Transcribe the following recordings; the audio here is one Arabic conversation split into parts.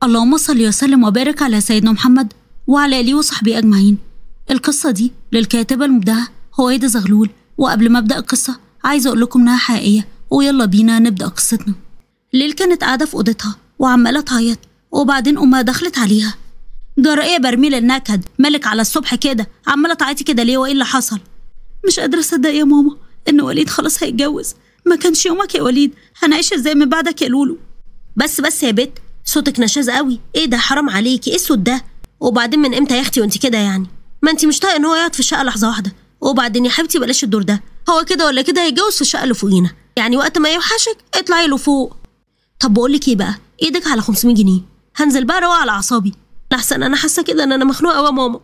اللهم صل وسلم وبارك على سيدنا محمد وعلى آله وصحبه أجمعين. القصة دي للكاتبة المبدعة هويدا زغلول، وقبل ما أبدأ القصة عايزة أقول لكم إنها حقيقية، ويلا بينا نبدأ قصتنا. ليل كانت قاعدة في أوضتها وعمالة تعيط، وبعدين أمها دخلت عليها. جرى إيه يا برميل النكد؟ مالك على الصبح كده عمالة تعيطي كده ليه؟ وإيه اللي حصل؟ مش قادرة أصدق يا ماما إن وليد خلاص هيتجوز. ما كانش يومك يا وليد، هنعيش إزاي من بعدك يا لولو؟ بس يا بت، صوتك نشاز قوي. ايه ده؟ حرام عليكي، ايه الصوت ده؟ وبعدين من امتى يا اختي وانت كده يعني؟ ما انت مش طايقه ان هو يقعد في الشقه لحظه واحده. وبعدين يا حبيبتي بلاش الدور ده، هو كده ولا كده هيتجوز في الشقه اللي فوقينا، يعني وقت ما يوحشك اطلعي له فوق. طب بقول لك ايه بقى، ايدك على 500 جنيه، هنزل بقى روق على اعصابي، لحسن انا حاسه كده ان انا مخنوقه قوي يا ماما.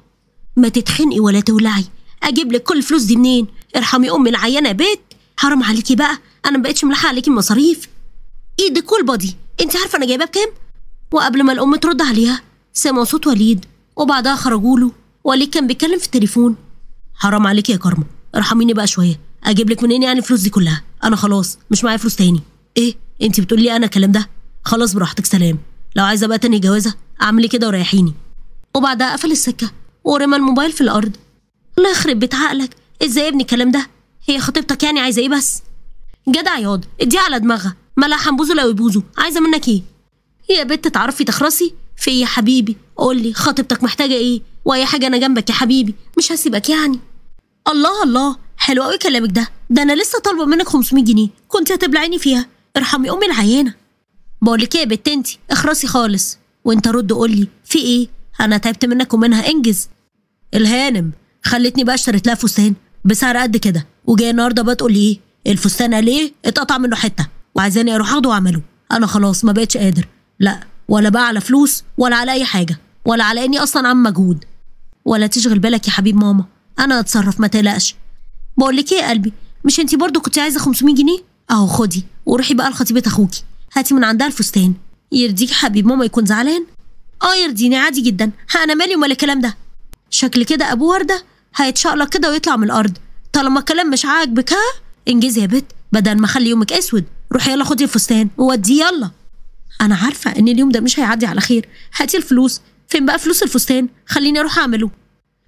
ما تتخنقي ولا تولعي، اجيب لك كل الفلوس دي منين؟ ارحمي امي العيانه يا بت، حرام عليكي بقى، انا ما بقتش ملحقه عليكي المصاريف. ايدك والبادي، انت عارفه انا جايباه بكام؟ وقبل ما الأم ترد عليها سمعوا صوت وليد، وبعدها خرجوا له. وليد كان بيتكلم في التليفون. حرام عليك يا كارما، ارحميني بقى شويه، اجيب لك منين يعني الفلوس دي كلها؟ انا خلاص مش معايا فلوس تاني. ايه انت بتقولي لي انا الكلام ده؟ خلاص براحتك، سلام. لو عايزه بقى تاني جوازه اعملي كده وريحيني. وبعدها قفل السكه ورمى الموبايل في الارض. الله يخرب بيت عقلك، ازاي يا ابني الكلام ده؟ هي خطيبتك يعني عايزه ايه بس؟ جدع ياض، اديها على دماغها، مالها حنبوزه لو يبوزوا، عايزه منك ايه؟ يا بنت تعرفي تخرسي في ايه يا حبيبي؟ قولي خطيبتك محتاجه ايه، واي حاجه انا جنبك يا حبيبي، مش هسيبك يعني. الله حلو قوي كلامك ده انا لسه طالبه منك 500 جنيه كنت هتبلعيني فيها، ارحمي امي العيانه. بقولك ايه يا بنت، انت اخرسي خالص، وانت رد قولي في ايه؟ انا تعبت منك ومنها، انجز. الهانم خلتني بقى اشتريت لها فستان بسعر قد كده، وجايه النهارده بقى تقولي ايه؟ الفستان ليه اتقطع منه حته وعايزاني اروح اخده واعمله. انا خلاص ما بقتش قادر، لا ولا بقى على فلوس ولا على اي حاجه، ولا على اني اصلا عم مجهود. ولا تشغل بالك يا حبيب ماما، انا هتصرف ما تقلقش. بقول لك ايه يا قلبي، مش انتي برضو كنتي عايزه 500 جنيه؟ اهو خدي وروحي بقى لخطيبه اخوكي، هاتي من عندها الفستان. يرضيك حبيب ماما يكون زعلان؟ يرضيني عادي جدا، انا مالي ومال الكلام ده. شكل كده ابو ورده هيتشقلق كده ويطلع من الارض. طالما الكلام مش عاجبك انجزي يا بت، بدل ما اخلي يومك اسود. روحي يلا خدي الفستان ووديه يلا. انا عارفه ان اليوم ده مش هيعدي على خير، هاتي الفلوس. فين بقى فلوس الفستان؟ خليني اروح اعمله.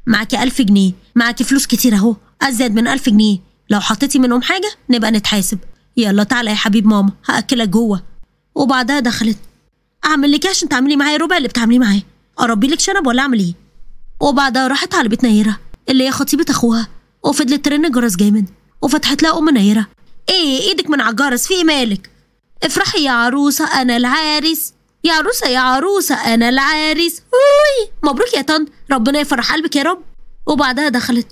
معاكي 1000 جنيه، معاكي فلوس كتير اهو، ازيد من 1000 جنيه، لو حطيتي منهم حاجه نبقى نتحاسب. يلا تعالى يا حبيب ماما هاكلك جوه. وبعدها دخلت. اعمل لك ايه عشان تعملي معايا ربع اللي بتعمليه معاه؟ اربي لك شنب ولا اعمل ايه؟ وبعدها راحت على بيت نيره اللي هي خطيبه اخوها، وفضلت ترن الجرس جامد، وفتحت لها ام نيره. ايه ايدك من على الجرس، في ايه مالك؟ افرحي يا عروسه انا العارس، يا عروسه يا عروسه انا العارس. مبروك يا طن، ربنا يفرح قلبك يا رب. وبعدها دخلت.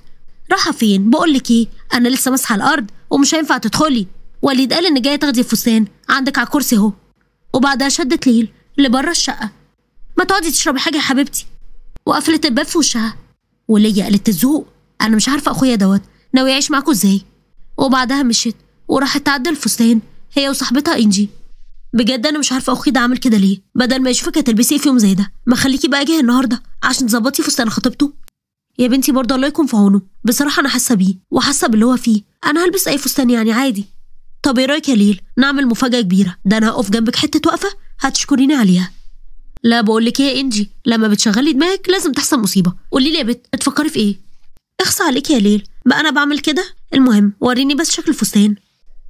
راحه فين؟ بقول لك ايه، انا لسه ماسحه الارض ومش هينفع تدخلي. وليد قال ان جايه تاخدي الفستان، عندك على الكرسي اهو. وبعدها شدت ليل لبره الشقه. ما تقعدي تشربي حاجه يا حبيبتي. وقفلت الباب في وشها. وليا قالت تزوق، انا مش عارفه اخويا دوت ناوي يعيش معاكوا ازاي. وبعدها مشيت وراحت تعدل الفستان هي وصاحبتها انجي. بجد انا مش عارفه اخوي ده عامل كده ليه، بدل ما يشوفك هتلبسي ايه في يوم زي ده، ما خليكي بقى جايه النهارده عشان تظبطي فستان خطيبته. يا بنتي برضه الله يكون في عونه، بصراحه انا حاسه بيه وحاسه باللي هو فيه، انا هلبس اي فستان يعني عادي. طب ايه رايك يا ليل نعمل مفاجاه كبيره، ده انا هقف جنبك حته وقفه هتشكريني عليها. لا بقول لك ايه يا انجي، لما بتشغلي دماغك لازم تحصل مصيبه. قولي لي يا بت بتفكري في ايه؟ اخصى عليكي يا ليل، بقى انا بعمل كده؟ المهم وريني بس شكل الفستان.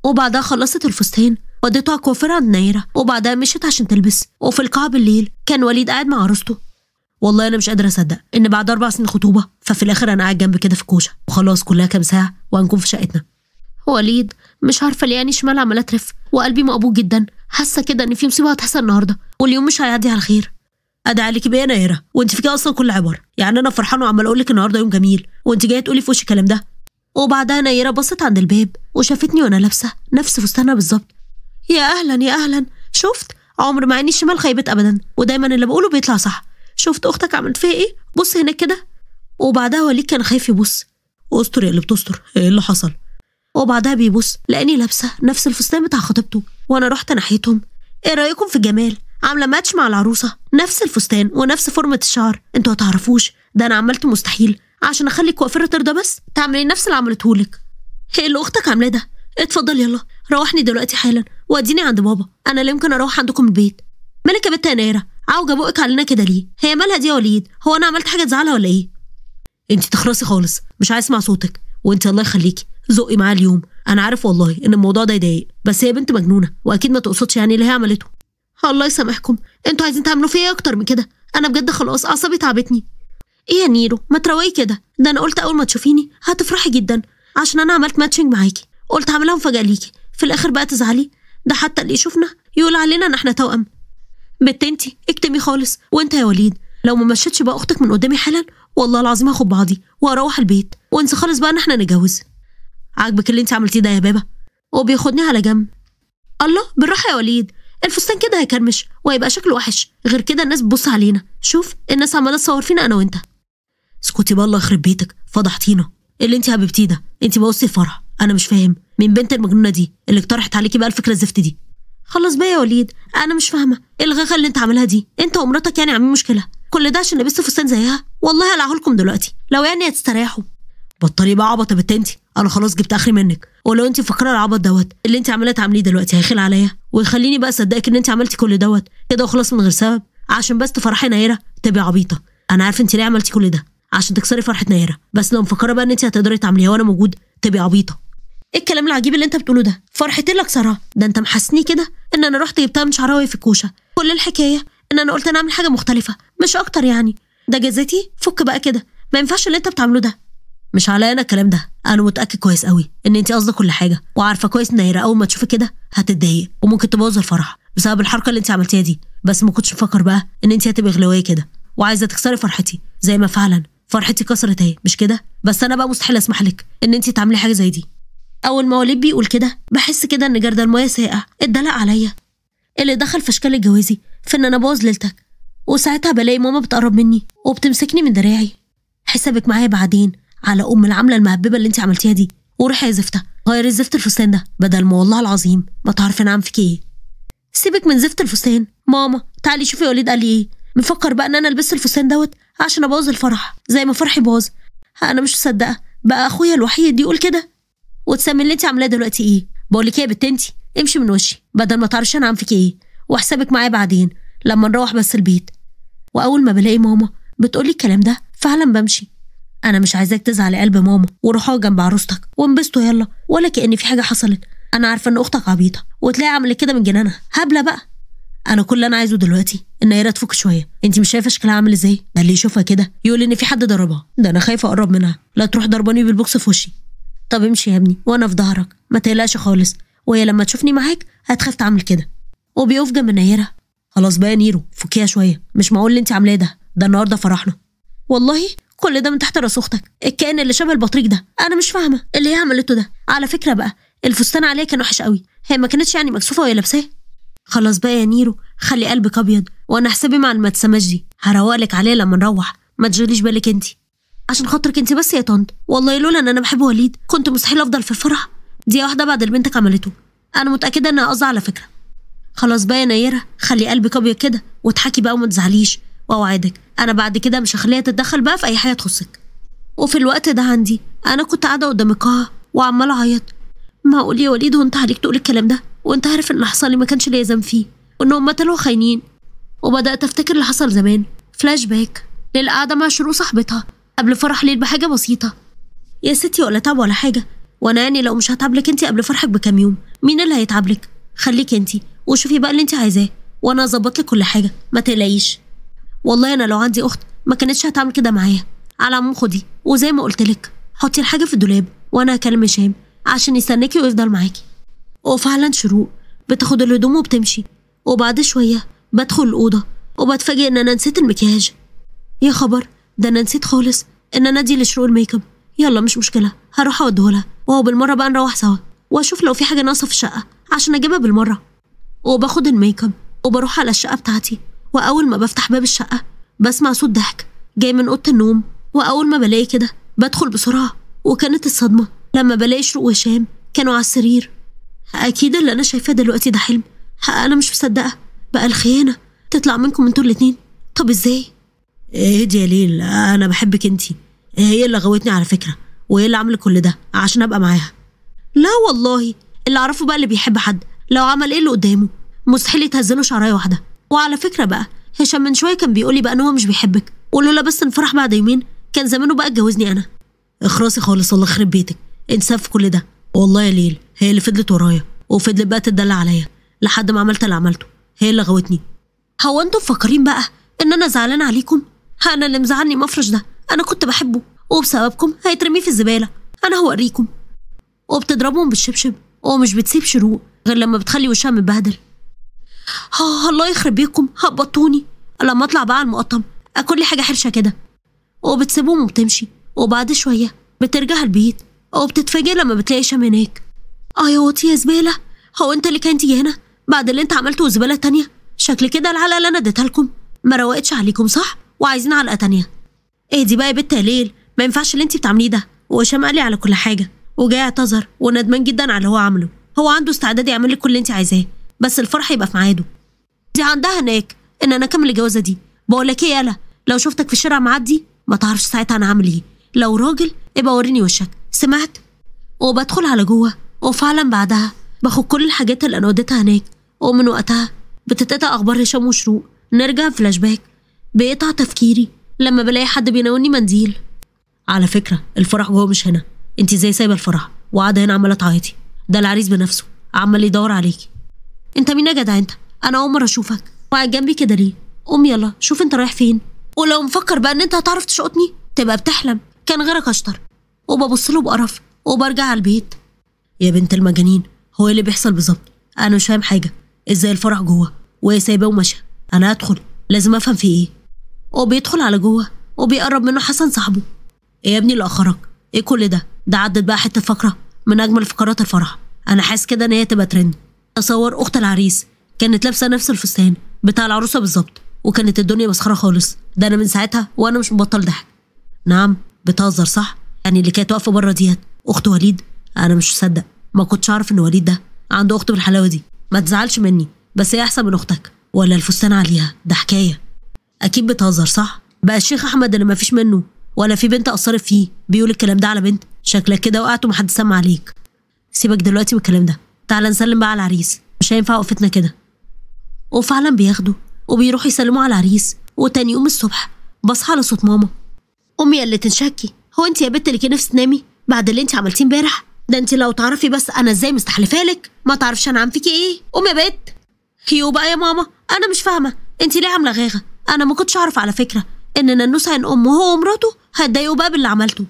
وبعدها خلصت الفستان وديته على الكوافير عند نيره، وبعدها مشيت عشان تلبس. وفي القاعه بالليل كان وليد قاعد مع عروسته. والله انا مش قادره اصدق ان بعد 4 سنين خطوبه ففي الاخر انا قاعد جنب كده في الكوشه، وخلاص كلها كام ساعه وهنكون في شقتنا. وليد مش عارفه ليه يعني شمال عماله ترف، وقلبي مقبوض جدا، حاسه كده ان في مصيبه هتحصل النهارده واليوم مش هيعدي على خير. ادعي عليكي بيا نيره، وانت فيكي اصلا كل عبر، يعني انا فرحانه وعمال اقول لك النهارده يوم جميل وانت جايه تقولي في وشي الكلام ده. وبعدها نيره بصت عند الباب وشافتني وانا لابسه نفس فستانها بالظبط. يا اهلا يا اهلا، شفت عمر مع اني الشمال خيبت ابدا، ودايما اللي بقوله بيطلع صح. شفت اختك عملت فيها ايه؟ بص هناك كده. وبعدها وليد كان خايف يبص. استر يا اللي بتستر، ايه اللي حصل؟ وبعدها بيبص لاني لابسه نفس الفستان بتاع خطيبته، وانا رحت ناحيتهم. ايه رايكم في الجمال؟ عامله ماتش مع العروسه، نفس الفستان ونفس فورمه الشعر. انتوا هتعرفوش ده انا عملت مستحيل عشان اخلي الكوافيره ترضى بس تعملي نفس اللي عملتهولك. ايه اللي اختك عاملاه ده؟ اتفضل يلا روحني دلوقتي حالا واديني عند بابا، انا لا يمكن اروح عندكم البيت. مالك يا بنت يا نيره؟ عوجه بقك علينا كده ليه؟ هي مالها دي يا وليد؟ هو انا عملت حاجه تزعلها ولا ايه؟ انت تخرسي خالص، مش عايز اسمع صوتك. وانت الله يخليكي زقي معايا اليوم. انا عارف والله ان الموضوع ده يضايق، بس هي بنت مجنونه واكيد ما تقصدش يعني اللي هي عملته. الله يسامحكم، انتوا عايزين تعملوا فيا اكتر من كده؟ انا بجد خلاص اعصابي تعبتني. ايه يا نيرو ما تروقي كده، ده انا قلت اول ما تشوفيني هتفرحي جدا عشان انا عملت ماتشنج معاكي، قلت هعملها مفاجاه ليكي، في الاخر بقى تزعلي؟ ده حتى اللي يشوفنا يقول علينا ان احنا توأم. بنت انتي اكتمي خالص. وانت يا وليد لو ما مشيتش بقى اختك من قدامي حالا والله العظيم هاخد بعضي واروح البيت وانسى خالص بقى ان احنا نتجوز. عاجبك اللي انت عملتيه ده يا بابا؟ وبياخدني على جنب. الله بالراحه يا وليد، الفستان كده هيكرمش وهيبقى شكله وحش، غير كده الناس بتبص علينا، شوف الناس عماله تصور فينا انا وانت. اسكتي بقى الله يخرب بيتك، فضحتينا. اللي انت حبيبتيه ده انت بوظتي الفرح. انا مش فاهم مين بنت المجنونه دي اللي اقترحت عليكي بقى الفكره الزفت دي. خلاص بقى يا وليد انا مش فاهمه ايه الغاغه اللي انت عاملها دي، انت ومراتك يعني عاملين مشكله كل ده عشان لبست فستان زيها؟ والله هلعه لكم دلوقتي لو يعني هتستريحوا. بطلي بقى عبط يا بنت انت، انا خلاص جبت اخري منك. ولو انت فاكره العبط دوت اللي انت عماله تعمليه دلوقتي هيخل عليا ويخليني بقى اصدقك ان انت عملتي كل دوت كده وخلاص من غير سبب عشان بس تفرحي نيره؟ تبقي عبيطه. انا عارفه انت ليه عملتي كل ده عشان تكسري فرحه نيره، بس لو مفكره بقى ان انت هتقدري تعمليها وانا موجود تبقي عبيطه. ايه الكلام العجيب اللي انت بتقوله ده؟ فرحتي لك اكسرها؟ ده انت محسني كده ان انا رحت جبتها من شعرها وهي في الكوشه. كل الحكايه ان انا قلت انا اعمل حاجه مختلفه مش اكتر يعني. ده جزتي؟ فك بقى كده، ما ينفعش اللي انت بتعمله ده. مش عليا انا الكلام ده، انا متاكد كويس قوي ان انت قصده كل حاجه، وعارفه كويس ان نيره اول ما تشوفي كده هتتضايق وممكن تبوظ الفرح بسبب الحركه اللي انت عملتيها دي. بس ما كنتش بفكر بقى ان انت هتبقي غلويه كده وعايزه تكسري فرحتي زي ما فعلا فرحتي كسرت اهي، مش كده؟ بس انا بقى مستحيل اسمح لك ان انت تعملي حاجه زي دي. اول ما وليد بيقول كده بحس كده ان جرد المايه ساقع اتدلق عليا. اللي دخل في اشكال جوازي في ان انا بوظ ليلتك، وساعتها بلاقي ماما بتقرب مني وبتمسكني من دراعي. حسابك معايا بعدين على العامله المهببه اللي انت عملتيها دي. وروحي يا زفته غيري زفت الفستان ده بدل ما والله العظيم ما تعرفي انا عم فيك ايه. سيبك من زفت الفستان. ماما تعالي شوفي وليد قال لي ايه. مفكر بقى ان انا لبست الفستان دوت عشان ابوظ الفرح زي ما فرحي باظ؟ انا مش مصدقه بقى اخويا الوحيد يقول كده. وتسمي اللي انت عاملاه دلوقتي ايه؟ بقول لك ايه يا بنت انت امشي من وشي بدل ما تعرفيش انا عم فيك ايه، وحسابك معايا بعدين لما نروح بس البيت. واول ما بلاقي ماما بتقولي الكلام ده فعلا بمشي. انا مش عايزاك تزعلي قلب ماما وروحوا جنب عروستك وانبسطوا يلا ولا كأن في حاجه حصلت. انا عارفه ان اختك عبيطه وتلاقي عملت كده من جنانها هبله بقى. انا كل اللي انا عايزه دلوقتي ان نيره تفك شويه. انت مش شايفه شكلها عامل ازاي؟ ده اللي يشوفها كده يقول ان في حد ضربها. ده انا خايفه اقرب منها لا تروح ضرباني بالبوكس في وشي. طب امشي يا ابني وانا في ظهرك ما تقلقش خالص، وهي لما تشوفني معاك هتخاف تعمل كده. وبيقف جنب نيره. خلاص بقى يا نيرو فكيها شويه، مش معقول اللي انت عاملاه ده النهارده فرحنا. والله كل ده من تحت راس اختك الكائن اللي شبه البطريق ده. انا مش فاهمه اللي هي عملته ده. على فكره بقى الفستان عليها كان وحش قوي، هي ما كانتش يعني مكسوفه وهي لابساه. خلاص بقى يا نيرو خلي قلبك ابيض، وانا حسابي مع المتسماش دي هروقلك عليه لما نروح. ما تشغليش بالك انت عشان خاطرك انت بس يا طنط. والله لولا ان انا بحب وليد كنت مستحيل افضل في الفرح دي واحده بعد اللي بنتك عملته. انا متاكده انها قصدها على فكره. خلاص بقى يا نيره خلي قلبك ابيض كده واضحكي بقى وما تزعليش، واوعدك انا بعد كده مش هخليها تتدخل بقى في اي حاجه تخصك. وفي الوقت ده عندي انا كنت قاعده قدام القاعه وعماله اعيط. معقول يا وليد وانت عليك تقول الكلام ده وانت عارف ان اللي حصل لي ما كانش ليا ذنب فيه وانهم طلعوا خاينين؟ وبدات افتكر اللي حصل زمان، فلاش باك للقعده مع شروق صاحبتها قبل فرح ليل بحاجه بسيطه. يا ستي ولا تعب ولا حاجه، وانا يعني لو مش هتعبلك انت قبل فرحك بكام يوم مين اللي هيتعبلك؟ خليك انت وشوفي بقى اللي انت عايزاه وانا هظبط لك كل حاجه ما تقلقيش. والله انا لو عندي اخت ما كانتش هتعمل كده معايا. على العموم خدي وزي ما قلت لك حطي الحاجه في الدولاب وانا هكلم هشام عشان يستناكي ويفضل معاكي. وفعلا شروق بتاخد الهدوم وبتمشي، وبعد شويه بدخل الاوضه وبتفاجئ ان انا نسيت المكياج. يا خبر ده انا نسيت خالص ان انا ادي لشروق الميك اب. يلا مش مشكله هروح اوديهولها وهو بالمره بقى نروح سوا واشوف لو في حاجه ناقصه في الشقه عشان اجيبها بالمره. وباخد الميك اب وبروح على الشقه بتاعتي، واول ما بفتح باب الشقه بسمع صوت ضحك جاي من اوضه النوم. واول ما بلاقي كده بدخل بسرعه، وكانت الصدمه لما بلاقي شروق وهشام كانوا على السرير. اكيد اللي انا شايفاه دلوقتي ده حلم. انا مش مصدقه بقى الخيانه تطلع منكم انتوا الاتنين. طب ازاي؟ اهدي يا ليل انا بحبك انتي. هي اللي غوتني على فكره وهي اللي عملت كل ده عشان ابقى معاها. لا والله اللي اعرفه بقى اللي بيحب حد لو عمل ايه اللي قدامه مستحيل يتهزله شعرايه واحده. وعلى فكره بقى هشام من شويه كان بيقول لي بقى ان هو مش بيحبك، ولولا بس ان فرح بعد يومين كان زمانه بقى اتجوزني انا. اخرسي خالص، الله يخرب بيتك. انت سبب في كل ده والله يا ليل. هي اللي فضلت ورايا وفضلت بقى تدلع عليا لحد ما عملت اللي عملته. هي اللي غوتني. هو انتوا مفكرين بقى ان انا زعلانه عليكم؟ انا اللي مزعلني مفرش ده، انا كنت بحبه وبسببكم هيترميه في الزباله. انا هوريكم. وبتضربهم بالشبشب ومش بتسيب شروق غير لما بتخلي وشها متبهدل. الله يخرب بيكم، هبطوني. لما اطلع بقى على المقطم اكل لي حاجه حرشه كده. وبتسيبهم وبتمشي، وبعد شويه بترجع البيت وبتتفاجئ لما بتلاقي هشام هناك. يا واطي يا زباله، هو انت اللي كان تيجي هنا بعد اللي انت عملته وزباله تانية؟ شكل كده العلقه اللي انا اديتها لكم ما روقتش عليكم صح؟ وعايزين علقه تانية. دي بقى يا بت يا ليل، ما ينفعش اللي انت بتعمليه ده. وهشام قال لي على كل حاجه وجاي اعتذر وندمان جدا على اللي هو عمله. هو عنده استعداد يعمل لك كل اللي انت عايزاه، بس الفرح يبقى في ميعاده. دي عندها هناك ان انا اكمل الجوازه دي. بقول لك ايه يالا، لو شفتك في الشارع معدي ما تعرفش ساعتها انا هعمل ايه. لو راجل يبقى وريني وشك، سمعت؟ وبدخل على جوه، وفعلا بعدها باخد كل الحاجات اللي انا وديتها هناك. ومن وقتها بتتقطع اخبار هشام وشروق. نرجع فلاش باك، بيقطع تفكيري لما بلاقي حد بيناولني منديل. على فكره الفرح جوه مش هنا. انت زي سايبه الفرح وقاعده هنا عماله تعيطي. ده العريس بنفسه عمال يدور عليكي. انت مين يا جدع انت؟ انا اول مره اشوفك وقاعد جنبي كده ليه؟ قوم يلا شوف انت رايح فين. ولو مفكر بقى ان انت هتعرف تشقطني تبقى بتحلم، كان غيرك اشطر. وببص له بقرف وبرجع على البيت. يا بنت المجانين، هو اللي بيحصل بالظبط؟ انا مش فاهم حاجه. ازاي الفرح جوه وهي سايباه وماشيه؟ انا هدخل لازم افهم في ايه. وبيدخل على جوه وبيقرب منه حسن صاحبه. ايه يا ابني اللي اخرك؟ ايه كل ده؟ ده عدت بقى حته فقره من اجمل فقرات الفرح. انا حاسس كده ان هي تبقى ترند. تصور اخت العريس كانت لابسه نفس الفستان بتاع العروسه بالظبط، وكانت الدنيا مسخره خالص. ده انا من ساعتها وانا مش مبطل ضحك. نعم بتهزر صح؟ يعني اللي كانت واقفه بره ديت اخت وليد؟ انا مش مصدق، ما كنتش اعرف ان وليد ده عنده اخت بالحلاوه دي. ما تزعلش مني، بس هي احسن من اختك. ولا الفستان عليها ده حكايه. اكيد بتهزر صح؟ بقى الشيخ احمد اللي ما فيش منه ولا في بنت اثرت فيه بيقول الكلام ده على بنت؟ شكلك كده وقعت ومحد سمع عليك. سيبك دلوقتي من الكلام ده، تعال نسلم بقى على العريس، مش هينفع وقفتنا كده. وفعلا بياخدوا وبيروحوا يسلموا على العريس. وتاني يوم الصبح بصحى على صوت ماما. امي اللي تنشكي، هو انت يا بنت اللي كان نفسك تنامي بعد اللي انت عملتيه امبارح ده؟ انت لو تعرفي بس انا ازاي مستحلفالك ما تعرفش انا عم فيكي ايه. قومي يا بنت. هيو بقى يا ماما، انا مش فاهمه انت ليه عامله غاغه. انا ما كنتش اعرف على فكره ان ننوس عن امه وهو ومراته هتضايقوا بقى باللي عملته.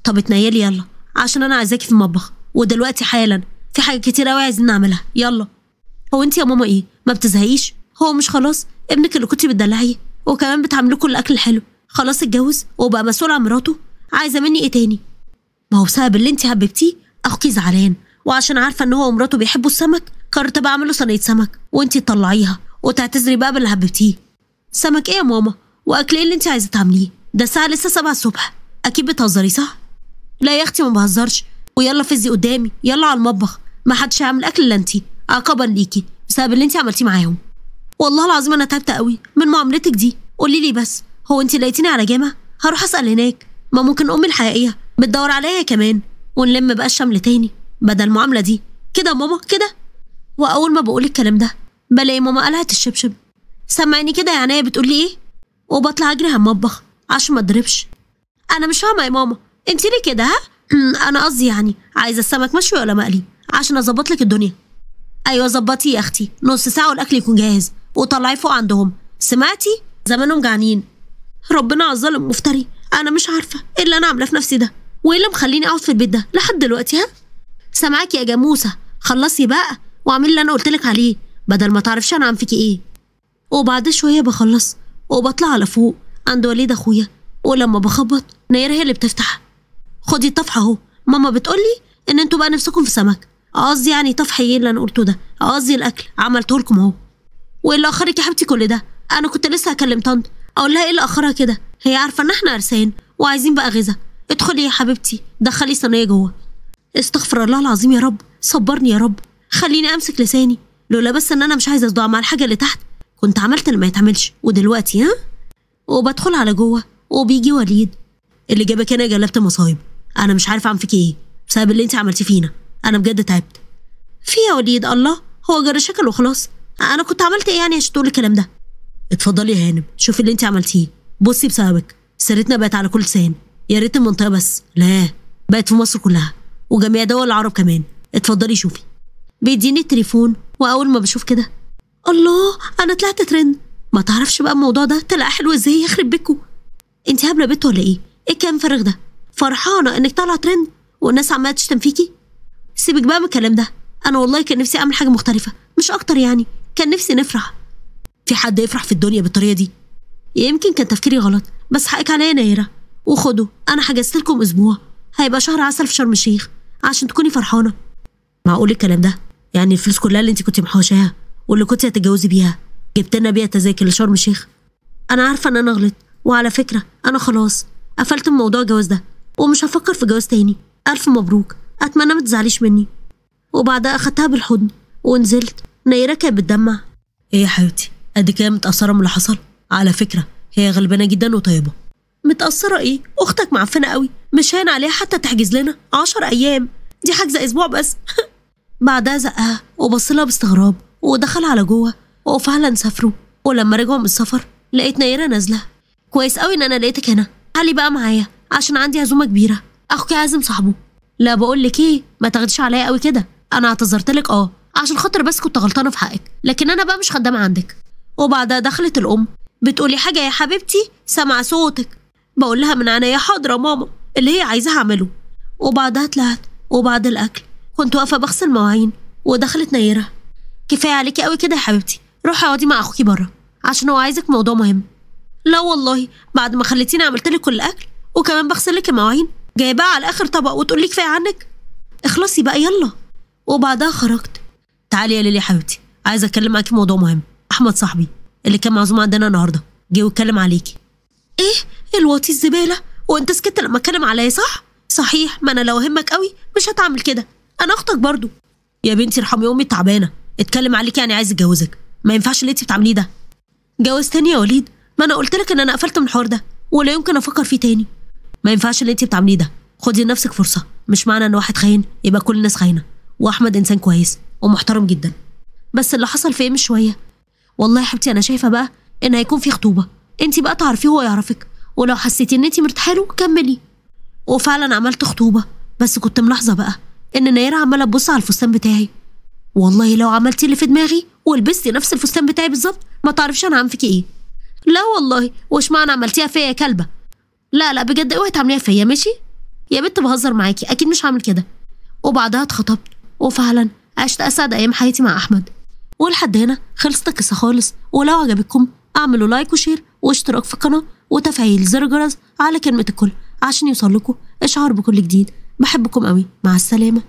طب اتنيلي يلا عشان انا عايزاكي في المطبخ، ودلوقتي حالا في حاجات كتير قوي عايزين نعملها. يلا. هو انت يا ماما ايه ما بتزهقيش؟ هو مش خلاص ابنك اللي كنتي بتدلعيه وكمان بتعملي كل الاكل الحلو خلاص اتجوز وبقى مسؤول عن مراته؟ عايزه مني ايه تاني؟ ما هو بسبب اللي انت حببتيه اخوكي زعلان، وعشان عارفه ان هو ومراته بيحبوا السمك قررت بقى اعمل له صينيه سمك وانت تطلعيها وتعتذري بقى باللي حببتيه. سمك ايه يا ماما؟ واكل ايه اللي انت عايزه تعمليه؟ ده الساعه لسه 7 الصبح. اكيد بتهزري صح؟ لا يا اختي ما بهزرش. ويلا فزي قدامي، يلا على المطبخ. ما حدش هيعمل اكل الا انت عقبا ليكي بسبب اللي انت عملتيه معاهم. والله العظيم انا تعبت قوي من معاملتك دي. قولي لي بس، هو انت لقيتيني على جامع؟ هروح اسال هناك، ما ممكن امي الحقيقيه بتدور عليا كمان ونلم بقى الشمل تاني بدل المعامله دي. كده يا ماما كده. واول ما بقول الكلام ده بلاقي ماما قلعت الشبشب. سمعيني كده يعني هي بتقول لي ايه؟ وبطلع اجري على المطبخ عشان ما اضربش. انا مش فاهمه يا ماما انت ليه كده ها؟ انا قصدي يعني عايزه السمك مشوي ولا مقلي عشان اظبط لك الدنيا. ايوه ظبطي يا اختي، نص ساعه والاكل يكون جاهز وطلعيه فوق عندهم. سمعتي؟ زمانهم جعانين. ربنا على الظالم مفتري، انا مش عارفه ايه اللي انا عاملاه في نفسي ده وايه اللي مخليني اقعد في البيت ده لحد دلوقتي. ها سامعاكي يا جاموسه، خلصي بقى واعملي اللي انا قلت لك عليه بدل ما تعرفش انا عم فيكي ايه. وبعد شويه بخلص وبطلع على فوق عند وليد اخويا، ولما بخبط نير هي اللي بتفتح. خدي الطفح اهو، ماما بتقولي ان انتوا بقى نفسكم في سمك. قصدي يعني طفح ايه اللي انا قلته ده؟ قصدي الاكل عملته لكم اهو. وايه اللي اخرك يا حبيبتي كل ده؟ انا كنت لسه هكلم طنط اقول لها ايه اللي اخرها كده، هي عارفه ان احنا عرسان وعايزين بقى غذا. ادخلي يا حبيبتي دخلي صينيه جوه. استغفر الله العظيم يا رب، صبرني يا رب، خليني امسك لساني. لولا بس ان انا مش عايزه اصدع مع الحاجه اللي تحت كنت عملت اللي ما يتعملش. ودلوقتي ها؟ وبدخل على جوه وبيجي وليد. اللي جابك هنا جلبت مصايب، انا مش عارفه اعمل فيك ايه بسبب اللي انت عملتيه فينا. انا بجد تعبت. في يا وليد الله، هو جرى شكل وخلاص. انا كنت عملت ايه يعني عشان تقول الكلام ده؟ اتفضلي يا هانم، شوفي اللي انت عملتيه. بصي بسببك سيرتنا بقت على كل لسان، يا ريت المنطقه بس، لا بقت في مصر كلها وجميع دول العرب كمان. اتفضلي شوفي. بيديني التليفون، واول ما بشوف كده الله انا طلعت ترند. ما تعرفش بقى الموضوع ده طلع حلو ازاي، يخرب بيكوا. انت هبله بنت ولا ايه؟ ايه الكلام فارغ ده؟ فرحانه انك طالعه ترند والناس عماله تشتم فيكي؟ سيبك بقى من الكلام ده، انا والله كان نفسي اعمل حاجه مختلفه مش اكتر، يعني كان نفسي نفرح. في حد يفرح في الدنيا بالطريقه دي؟ يمكن كان تفكيري غلط، بس حقك عليا يا نيره. وخدوا انا حجزت لكم اسبوع، هيبقى شهر عسل في شرم الشيخ عشان تكوني فرحانه. معقول الكلام ده؟ يعني الفلوس كلها اللي انت كنت محوشاها واللي كنت هتتجوزي بيها جبت لنا بيها تذاكر لشرم الشيخ؟ انا عارفه ان انا غلط، وعلى فكره انا خلاص قفلت من موضوع الجواز ده ومش هفكر في جواز تاني. الف مبروك، اتمنى ما تزعليش مني. وبعدها اخدتها بالحضن ونزلت. نيره كانت بتدمع. ايه يا حبيبتي، قد كده متاثره من اللي حصل؟ على فكره هي غلبانه جدا وطيبه. متاثره ايه؟ اختك معفنه قوي، مش هين عليها حتى تحجز لنا 10 ايام، دي حاجزه اسبوع بس. بعدها زقها وبصلها باستغراب ودخل على جوه، وفعلا سافروا. ولما رجعوا من السفر لقيت نيره نازله. كويس قوي ان انا لقيتك هنا، تعالي بقى معايا عشان عندي عزومه كبيره، اخوك عازم صاحبه. لا بقول لك ايه، ما تاخديش عليا قوي كده، انا اعتذرت لك عشان خاطر بس كنت غلطانه في حقك، لكن انا بقى مش خدامه عندك. وبعدها دخلت الام بتقولي حاجه يا حبيبتي، سامعه صوتك. بقول لها من عينيا حاضره يا ماما، اللي هي عايزاه هعمله. وبعدها طلعت، وبعد الاكل كنت واقفه بغسل مواعين ودخلت نيره. كفايه عليكي قوي كده يا حبيبتي، روحي اقعدي مع اخوكي بره عشان هو عايزك موضوع مهم. لا والله، بعد ما خليتيني عملت لك كل الاكل وكمان بغسل لك المواعين جايباها على اخر طبق وتقول لي كفايه عنك؟ اخلصي بقى يلا. وبعدها خرجت. تعالي يا ليلي يا حبيبتي، عايزه اتكلم معاكي في موضوع مهم. احمد صاحبي اللي كان معزوم عندنا النهارده جه واتكلم عليكي. ايه الواطي الزباله، وانت سكت لما اتكلم عليا صح؟ صحيح، ما انا لو همك قوي مش هتعمل كده، انا اختك برضو. يا بنتي ارحمي امي تعبانه، اتكلم عليكي يعني عايز اتجوزك، ما ينفعش اللي انت بتعمليه ده. جواز تاني يا وليد؟ ما انا قلت لك ان انا قفلت من الحوار ده ولا يمكن افكر فيه تاني. ما ينفعش اللي انت بتعمليه ده، خدي لنفسك فرصه، مش معنى ان واحد خاين يبقى كل الناس خاينه. واحمد انسان كويس ومحترم جدا، بس اللي حصل فيه مش شويه. والله يا حبيبتي انا شايفه بقى ان هيكون في خطوبه، انت بقى تعرفيه وهو يعرفك، ولو حسيتي ان انت مرتاحه له كملي. وفعلا عملت خطوبه، بس كنت ملاحظه بقى ان نيره عماله تبص على الفستان بتاعي. والله لو عملتي اللي في دماغي ولبستي نفس الفستان بتاعي بالظبط ما تعرفش انا هعمل فيكي ايه. لا والله، وش معنى عملتيها فيا يا كلبه؟ لا بجد اوعي تعمليها فيا ماشي؟ يا بنت بهزر معاكي، اكيد مش هعمل كده. وبعدها اتخطبت، وفعلا عشت اسعد ايام حياتي مع احمد. ولحد هنا خلصت القصه خالص. ولو عجبتكم اعملوا لايك وشير واشتراك في القناه وتفعيل زر الجرس على كلمه الكل عشان يوصل لكم اشعار بكل جديد. بحبكم قوي، مع السلامه.